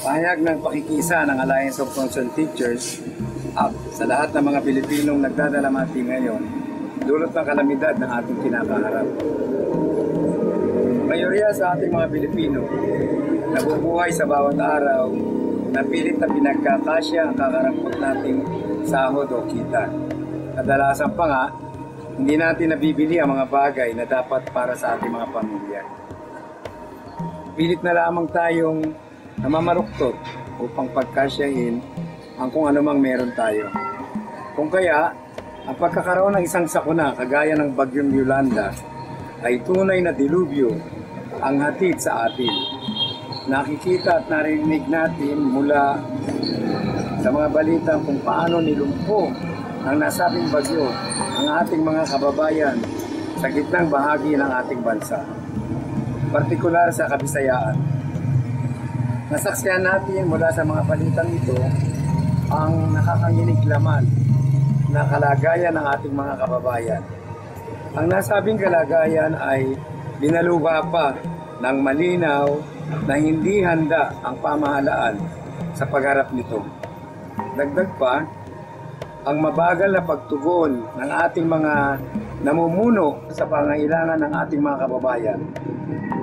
Pahayag ng pakikisa ng Alliance of Concerned Teachers sa lahat ng mga Pilipinong nagdadalamati ngayon dulot ng kalamidad ng ating kinakaharap. Mayoriya sa ating mga Pilipino nabubuhay sa bawat araw na pilit na pinagkakasya ang kakarampot nating sahod o kita. Kadalasan pa nga, hindi natin nabibili ang mga bagay na dapat para sa ating mga pamilya. Pilit na lamang tayong namamaruktot upang pagkasyahin ang kung anumang meron tayo. Kung kaya, ang pagkakaroon ng isang sakuna kagaya ng Bagyong Yolanda ay tunay na dilubyo ang hatid sa atin. Nakikita at narinig natin mula sa mga balita kung paano nilumpo ang nasabing bagyo ang ating mga kababayan sa gitnang bahagi ng ating bansa, partikular sa Kabisayaan. Nasaksihan natin mula sa mga balitang ito ang nakakanginig laman na kalagayan ng ating mga kababayan. Ang nasabing kalagayan ay binaluha pa ng malinaw na hindi handa ang pamahalaan sa pagharap nito. Dagdag pa, ang mabagal na pagtugon ng ating mga namumuno sa pangailangan ng ating mga kababayan.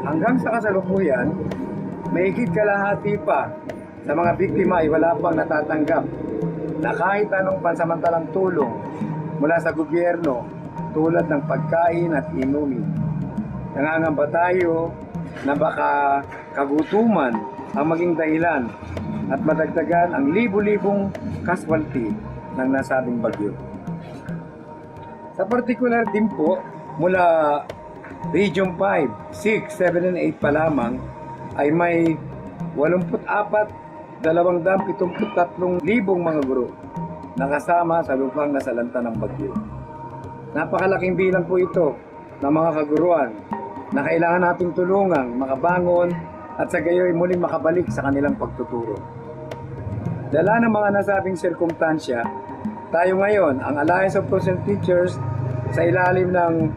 Hanggang sa kasalukuyan, mahigit kalahati pa sa mga biktima ay wala pang natatanggap na kahit anong pansamantalang tulong mula sa gobyerno tulad ng pagkain at inumin. Nangangamba tayo na baka kagutuman ang maging dahilan at madagdagan ang libu-libong casualty ng nasabing bagyo. Sa partikular din po, mula Region 5, 6, 7, and 8 pa lamang ay may 84,273 mga guro na kasama sa lupang nasalanta ng bagyo. Napakalaking bilang po ito ng mga kaguruan na kailangan nating tulungang makabangon at sa gayoy muling makabalik sa kanilang pagtuturo. Dala ng mga nasabing sirkumstansya, tayo ngayon, ang Alliance of Concerned Teachers, sa ilalim ng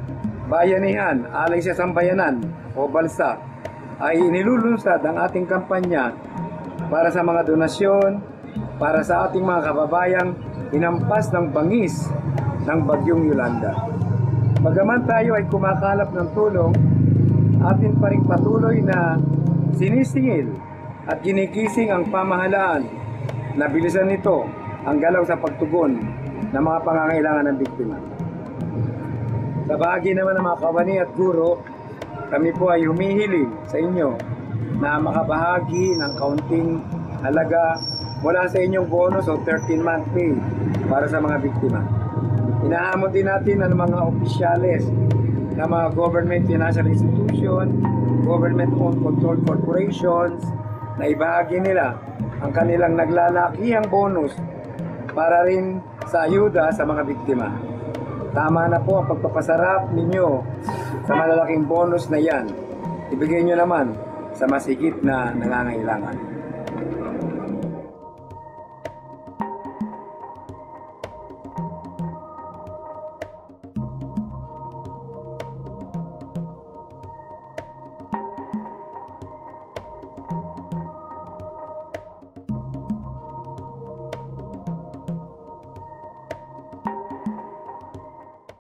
Bayanihan, Alay sa Sambayanan o BALSA, ay inilulunsad ang ating kampanya para sa mga donasyon, para sa ating mga kababayang hinampas ng bangis ng Bagyong Yolanda. Bagaman tayo ay kumakalap ng tulong, atin pa rin patuloy na sinisingil at ginikising ang pamahalaan na bilisan nito ang galaw sa pagtugon ng mga pangangailangan ng biktima. Sa bahagi naman ng mga kawani at guro, kami po ay humihiling sa inyo na makabahagi ng kaunting halaga mula sa inyong bonus o 13-month pay para sa mga biktima. Inahamon din natin ang mga opisyales ng mga government financial institution, government-owned controlled corporations na ibahagi nila ang kanilang naglalakihang bonus para rin sa ayuda sa mga biktima. Tama na po ang pagpapasarap ninyo sa malalaking bonus na yan. Ibigay nyo naman sa mas higit na nangangailangan.